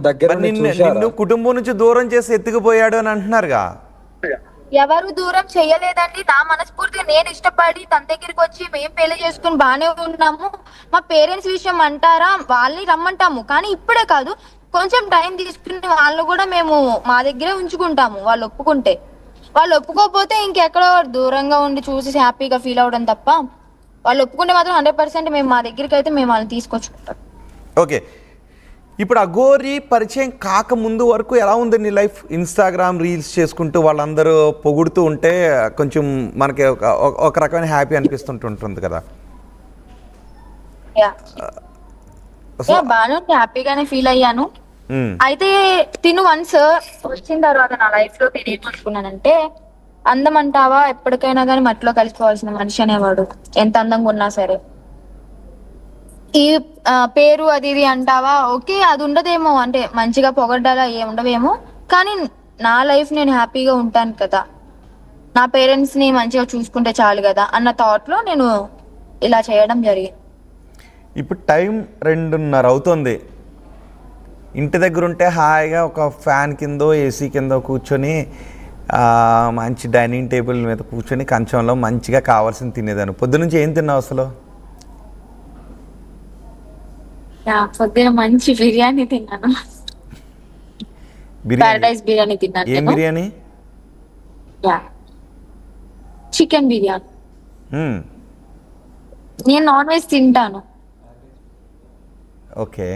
దగ్గర మరి నిన్ను చూసారా? నిన్ను కుటుంబం నుంచి దూరం చేసి ఎత్తుకుపోయాడు అని అంటున్నారుగా. ఎవరు దూరం చెయ్యలేదండి. నా మనస్ఫూర్తిగా నేను ఇష్టపడి తన దగ్గరికి వచ్చి మేము పెళ్లి చేసుకుని బానే ఉన్నాము. మా పేరెంట్స్ విషయం అంటారా, వాళ్ళని రమ్మంటాము. కానీ ఇప్పుడే కాదు, కొంచెం టైం తీసుకుని వాళ్ళు కూడా మేము మా దగ్గరే ఉంచుకుంటాము. వాళ్ళు ఒప్పుకుంటే. వాళ్ళు ఒప్పుకోకపోతే ఇంకెక్కడో దూరంగా ఉండి చూసి హ్యాపీగా ఫీల్ అవడం తప్ప, వాళ్ళు ఒప్పుకుంటే మాత్రం 100% మేము మా దగ్గరికి అయితే మేము వాళ్ళని తీసుకొచ్చుకుంటాం. ఓకే, ఇప్పుడు అఘోరి పరిచయం కాకముందు వరకు ఎలా ఉంది నీ లైఫ్? ఇన్స్టాగ్రామ్ రీల్స్ చేసుకుంటూ వాళ్ళందరూ పొగుడుతూ ఉంటే కొంచెం మనకి ఒక రకమైన హ్యాపీ అనిపిస్తుంటుంటుంది కదా. బాగా హ్యాపీగానే ఫీల్ అయ్యాను. అయితే తిను వన్స్ వచ్చిన తర్వాత నా లైఫ్ లో నేను ఏమనుకున్నానంటే, అందం అంటావా ఎప్పటికైనా కానీ మట్టిలో కలిసిపోవాల్సిన మనిషి అనేవాడు, ఎంత అందంగా ఉన్నా సరే. ఈ పేరు అది ఇది అంటావా, ఓకే అది ఉండదేమో, అంటే మంచిగా పొగడ్డాలా ఉండవేమో, కానీ నా లైఫ్ నేను హ్యాపీగా ఉంటాను కదా, నా పేరెంట్స్ ని మంచిగా చూసుకుంటే చాలు కదా అన్న థాట్ లో నేను ఇలా చేయడం జరిగింది. ఇప్పుడు టైం 2:30 అవుతుంది. ఇంటి దగ్గర ఉంటే హాయిగా ఒక ఫ్యాన్ కిందో ఏసీ కిందో కూర్చొని మంచి డైనింగ్ టేబుల్ మీద కూర్చొని కంచంలో మంచిగా కావాల్సింది తినేదాన్ని. పొద్దునుంచి ఏం తిన్నావు అసలు? పొద్దున మంచి బిర్యానీ తిన్నాను. పారడైజ్ బిర్యానీ తిన్నాను. ఏం బిర్యానీ? చికెన్ బిర్యానీ. నేను నాన్ వెజ్ తింటాను. ఓకే,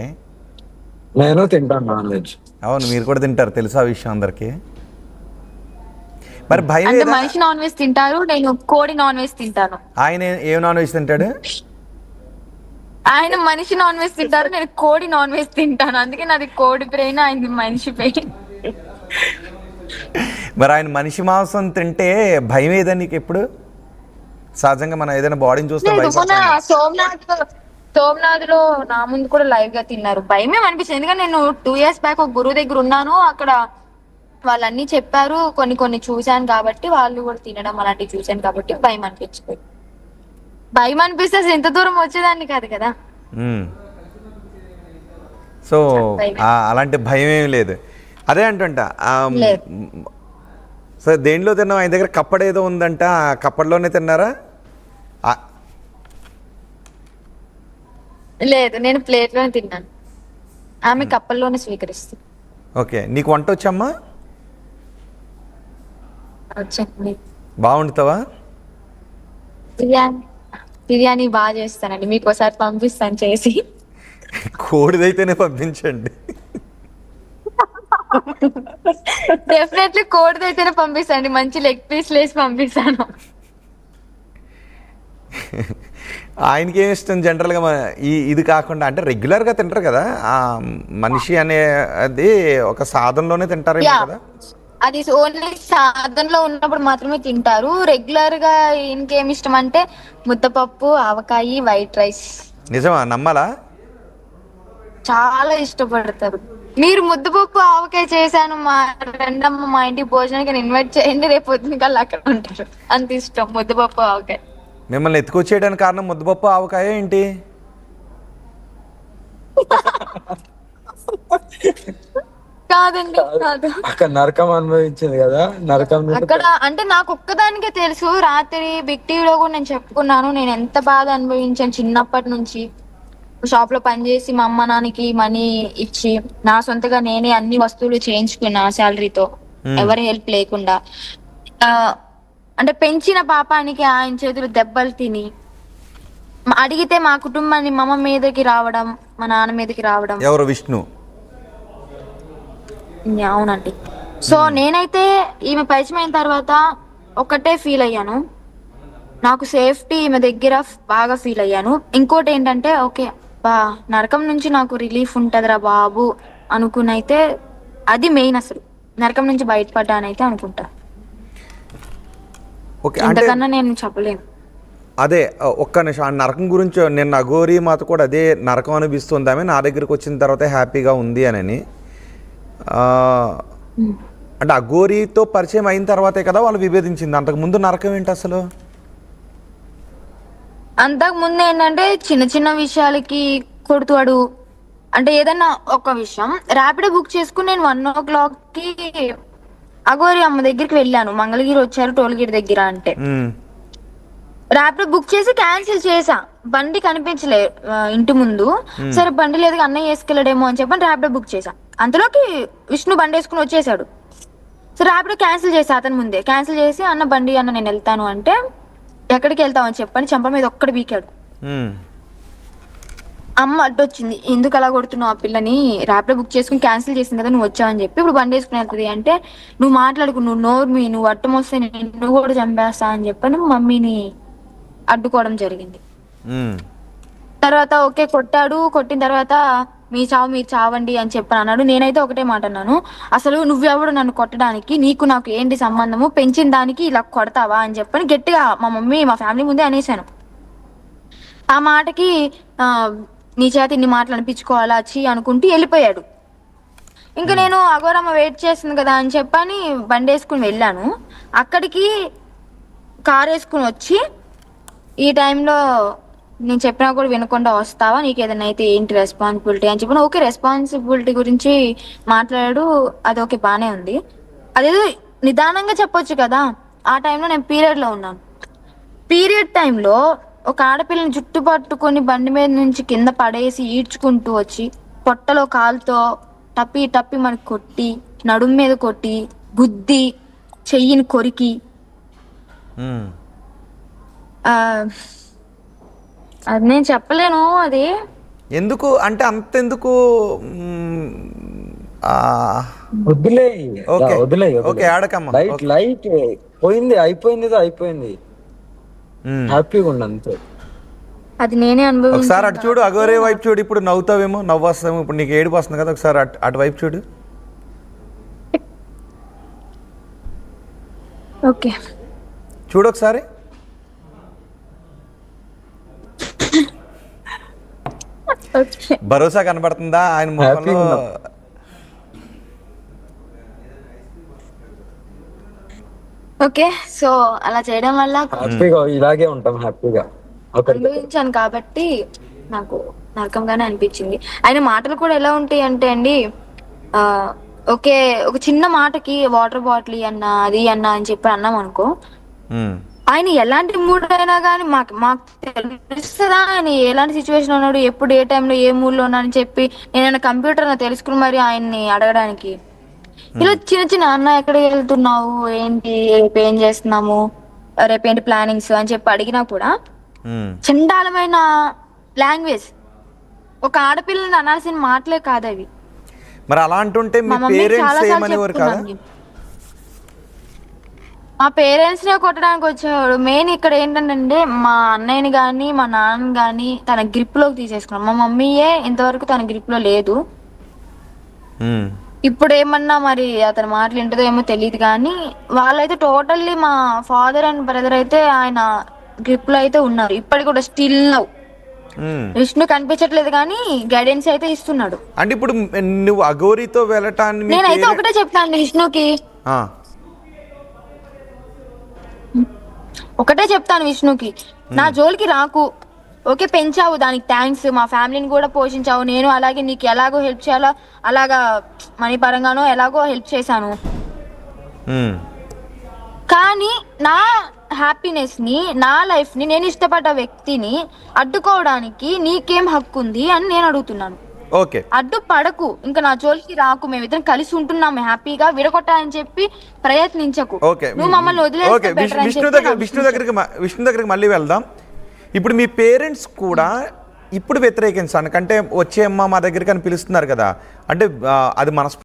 నేను తింటాను నాన్ వెజ్. అవును, మీరు కూడా తింటారు, తెలుసు ఆ విషయం అందరికి. మరి భయం అంటే మనిషి నాన్ వెజ్ తింటారు, నేను కోడి నాన్ వెజ్ తింటాను. ఆయన ఏం నాన్ వెజ్ తింటాడు? ఆయన మనిషి నాన్ వెజ్ తింటారు, నేను కోడి నాన్ వెజ్ తింటాను. అందుకే నాది కోడి బ్రెయిన్, ఆయనది మనిషి బ్రెయిన్. మరి ఆయన మనిషి మాంసం తింటే భయం ఏదా నీకు ఎప్పుడు? సహజంగా మనం ఏదైనా బాడీని చూస్తే సోమనాథ్ లో నా ముందు కూడా లైవ్ గా తిన్నారు, భయమే అనిపించింది. ఎందుకంటే నేను 2 years బ్యాక్ ఒక గురువు దగ్గర ఉన్నాను, అక్కడ వాళ్ళన్నీ చెప్పారు, కొన్ని చూశాను కాబట్టి, వాళ్ళు కూడా తినడం అలాంటివి చూశాను కాబట్టి భయం అనిపించింది. భయం అనిపిస్తే ఎంత దూరం వచ్చేదాన్ని కాదు కదా. సో అలాంటి భయం ఏమి లేదు. అదే అంటుంటా. సో దేంట్లో తిన్నావు? ఆయన దగ్గర కప్పడ ఏదో ఉందంట, ఆ కప్పడలోనే తిన్నారా? లేదు, నేను ప్లేట్ లోనే తిన్నాను, ఆమె కప్పల్లోనే స్వీకరిస్తుంది. ఓకే, నీకు వంట వచ్చమ్మా? వచ్చండి. బాగుంటావా? బిర్యానీ బాగా చేస్తానండి, మీకు ఒకసారి పంపిస్తాను చేసి. కోడిదైతేనే పంపించండి. డెఫినెట్లీ కోడిదైతేనే పంపిస్తాండి, మంచి లెగ్ పీస్ లేసి పంపిస్తాను. ఆయనకి ఏమి ఇష్టం జనరల్గా? ఇది కాకుండా అంటే రెగ్యులర్గా తింటారు కదా, ఆ మనిషి అనే అది ఒక సాధనలోనే తింటారు కదా. అది ఓన్లీ సాధనలో ఉన్నప్పుడు మాత్రమే తింటారు. రెగ్యులర్ గా ఇంకేం ఇష్టం అంటే ముద్దపప్పు, ఆవకాయ, వైట్ రైస్. నిజమా? నమ్మాలా? చాలా ఇష్టపడతారు. మీరు ముద్దపప్పు ఆవకాయ చేశాను మా రెండమ్మ మా ఇంటికి భోజనానికి ఇన్వైట్ చేయండి, రేపు పొద్దున కల్లా అక్కడ ఉంటారు. అంత ఇష్టం ముద్దపప్పు ఆవకాయ. మిమ్మల్ని ఎత్తుకొచ్చేయడానికి కారణం ముద్దపప్పు ఆవకాయ ఏంటి? కాదండి, కాదు. అక్కడ నరకం అనుభవించింది కదా, నరకం అక్కడ అంటే నాకు ఒక్కదానికే తెలుసు. రాత్రి బిగ్ టీవీలో కూడా నేను చెప్పుకున్నాను, నేను ఎంత బాధ అనుభవించాను చిన్నప్పటి నుంచి. షాప్ లో పనిచేసి మా అమ్మ నాన్నకి మనీ ఇచ్చి నా సొంతగా నేనే అన్ని వస్తువులు చేయించుకున్నా శాలరీతో, ఎవరి హెల్ప్ లేకుండా. అంటే పెంచిన పాపానికి ఆయన చేతులు దెబ్బలు తిని, అడిగితే మా కుటుంబాన్ని మా అమ్మ మీదకి రావడం, మా నాన్న మీదకి రావడం. ఎవరు? విష్ణు. అవునండి. సో నేనైతే ఈమె పరిచయం అయిన తర్వాత ఒకటే ఫీల్ అయ్యాను, నాకు సేఫ్టీ ఈమె దగ్గర బాగా ఫీల్ అయ్యాను. ఇంకోటి ఏంటంటే, ఓకే నరకం నుంచి నాకు రిలీఫ్ ఉంటదిరా బాబు అనుకునైతే, అది మెయిన్. అసలు నరకం నుంచి బయటపడ్డానైతే అనుకుంటా. అంతకన్నా నేను చెప్పలేను. అదే ఒక్క నిమిషం, ఆ నరకం గురించి నిన్న అఘోరి మాత కూడా అదే నరకం అనిపిస్తుంది ఆమె, నా దగ్గరికి వచ్చిన తర్వాత హ్యాపీగా ఉంది అని. అంటే అఘోరితో పరిచయం అయిన తర్వాతే కదా వాళ్ళు విభేదించింది. అంతకు ముందు నరకం ఏంటి అసలు? అంతకు ముందు ఏంటంటే చిన్న చిన్న విషయాలకి కొడుతాడు, అంటే ఏదన్నా ఒక విషయం ర్యాపిడో బుక్ చేసుకుని నేను 1 o'clockకి అగోరి అమ్మ దగ్గరికి వెళ్ళాను. మంగళగిరి వచ్చారు టోల్ గేట్ దగ్గర అంటే ర్యాపిడో బుక్ చేసి క్యాన్సిల్ చేసా. బండి కనిపించలే ఇంటి ముందు. సరే బండి లేదు అన్నయ్య వేసుకెళ్ళడేమో అని చెప్పని ర్యాపిడో బుక్ చేసా. అంతలోకి విష్ణు బండి వేసుకుని వచ్చేసాడు. సో ర్యాపిడో క్యాన్సిల్ చేసా అతని ముందే. క్యాన్సిల్ చేసి అన్న బండి అన్న నేను వెళ్తాను అంటే ఎక్కడికి వెళ్తావు అని చెప్పని చెంప మీద ఒక్కడు బీకాడు. అమ్మ అడ్డొచ్చింది, ఎందుకు అలా కొడుతున్నావు ఆ పిల్లని, ర్యాపిడో బుక్ చేసుకుని క్యాన్సిల్ చేసింది కదా నువ్వు వచ్చావని చెప్పి ఇప్పుడు బండి వేసుకుని వెళ్తుంది అంటే నువ్వు మాట్లాడుకు, నువ్వు నోర్మి, నువ్వు అట్టం వస్తే నేను కూడా చంపేస్తా అని చెప్పని మమ్మీని అడ్డుకోవడం జరిగింది. తర్వాత ఓకే కొట్టాడు. కొట్టిన తర్వాత మీ చావు మీరు చావండి అని చెప్పని అన్నాడు. నేనైతే ఒకటే మాట అన్నాను, అసలు నువ్వెవడు నన్ను కొట్టడానికి, నీకు నాకు ఏంటి సంబంధము, పెంచిన దానికి ఇలా కొడతావా అని చెప్పని గట్టిగా మా మమ్మీ మా ఫ్యామిలీ ముందే అనేసాను. ఆ మాటకి నీ చేత ఇన్ని మాటలు అనిపించుకోవాలా వచ్చి అనుకుంటూ వెళ్ళిపోయాడు. ఇంకా నేను అఘోరమ్మ వెయిట్ చేస్తుంది కదా అని చెప్పని బండి వేసుకుని వెళ్ళాను. అక్కడికి కార్ వేసుకుని వచ్చి ఈ టైంలో నేను చెప్పినా కూడా వినకుండా వస్తావా, నీకు ఏదైనా అయితే ఏంటి రెస్పాన్సిబిలిటీ అని చెప్పిన. ఓకే రెస్పాన్సిబిలిటీ గురించి మాట్లాడాడు, అది ఓకే బాగానే ఉంది. అదేదో నిదానంగా చెప్పొచ్చు కదా. ఆ టైంలో నేను పీరియడ్లో ఉన్నాను. పీరియడ్ టైంలో ఒక ఆడపిల్లని జుట్టు పట్టుకొని బండి మీద నుంచి కింద పడేసి ఈడ్చుకుంటూ వచ్చి పొట్టలో కాలుతో టప్పి టప్పి మనకి కొట్టి, నడుము మీద కొట్టి, గుద్ది, చెయ్యిని కొరికి, అది నేను చెప్పలేను. అది ఎందుకు అంటే అంతెందుకు? వదిలే ఓకే వదిలే ఓకే ఆడకమ్మ. లైట్ పోయింది, అయిపోయింది. హ్యాపీగా ఉండు అంతే. అది నేనే అనుభవం. ఒకసారి అటు చూడు, అగోరే వైపు చూడు. ఇప్పుడు నవ్వుతావేమో, నవ్వు వస్తావేమో. ఇప్పుడు నీకు ఏడుపు వస్తుంది కదా, ఒకసారి అటు వైపు చూడు. ఓకే చూడు ఒకసారి. భరోసా కనబడుతుందా ఆయన ముఖంలో? ఓకే సో అలా చేయడం వల్ల హ్యాపీగా ఇలాగే ఉంటాం, హ్యాపీగా అనుభవించాను కాబట్టి నాకు నరకంగానే అనిపించింది. ఆయన మాటలు కూడా ఎలా ఉంటాయి అంటే అండి, ఓకే ఒక చిన్న మాటకి వాటర్ బాటిల్ అన్నా అది అన్నా అని చెప్పి అన్నాం అనుకో, ఆయన ఎలాంటి మూడ్ అయినా కానీ మాకు తెలుస్తుందా ఆయన ఎలాంటి సిచ్యువేషన్ ఉన్నాడు, ఎప్పుడు ఏ టైంలో ఏ మూడ్ లో ఉన్నా అని చెప్పి నేను కంప్యూటర్ తెలుసుకుని మరి ఆయన్ని అడగడానికి ఇలా చిన్న అన్న ఎక్కడికి వెళ్తున్నావు, ఏంటి రేపు ఏం చేస్తున్నాము, రేపు ఏంటి ప్లానింగ్స్ అని చెప్పి అడిగినా కూడా చండాలమైన లాంగ్వేజ్, ఒక ఆడపిల్లని అనాల్సిన మాటలే కాదు అవి. మరి అలా అంటుంటే మీ పేరెంట్స్ ఏమనేవారు కదా? మా పేరెంట్స్ నే కొట్టడానికి వచ్చేవాడు. మెయిన్ ఇక్కడ ఏంటంటే మా అన్నయ్యని గాని మా నాన్న గాని తన గ్రిప్ లోకి తీసేసుకున్నాం. మా మమ్మీయే ఇంతవరకు తన గ్రిప్ లో లేదు. ఇప్పుడు ఏమన్నా మరి అతని మాటలు ఏంటో ఏమో తెలియదు కానీ వాళ్ళైతే టోటల్లీ మా ఫాదర్ అండ్ బ్రదర్ అయితే ఆయన గ్రిప్ లో అయితే ఉన్నారు. ఇప్పటికి కూడా స్టిల్ నౌ విష్ణు కనిపించట్లేదు కానీ గైడెన్స్ అయితే ఇస్తున్నాడు. అంటే ఇప్పుడు నువ్వు అఘోరితో వెళ్ళటాన్ని నేనైతే ఒకటే చెప్తాను విష్ణుకి, ఒకటే చెప్తాను విష్ణుకి, నా జోలికి రాకు. ఓకే పెంచావు దానికి థ్యాంక్స్, మా ఫ్యామిలీని కూడా పోషించావు, నేను అలాగే నీకు ఎలాగో హెల్ప్ చేయాలో అలాగా మనీ పరంగానో ఎలాగో హెల్ప్ చేశాను. కానీ నా హ్యాపీనెస్ ని నా లైఫ్ ని నేను ఇష్టపడ్డ వ్యక్తిని అడ్డుకోవడానికి నీకేం హక్కు ఉంది అని నేను అడుగుతున్నాను. ఓకే అడ్డు పడకు, ఇంకా నా జోలికి రాకు, మేమిద్దరం కలిసి ఉంటున్నాము హ్యాపీగా, విడగొట్టాలని చెప్పి ప్రయత్నించకు. నువ్వు మమ్మల్ని వదిలేస్తే విష్ణు దగ్గరికి మళ్ళీ వెళ్దాం. ఇప్పుడు మీ పేరెంట్స్ కూడా ఇప్పుడు వ్యతిరేకించాను కంటే వచ్చే అమ్మ మా దగ్గరికి అని పిలుస్తున్నారు కదా, అంటే అది మనస్ఫూర్తి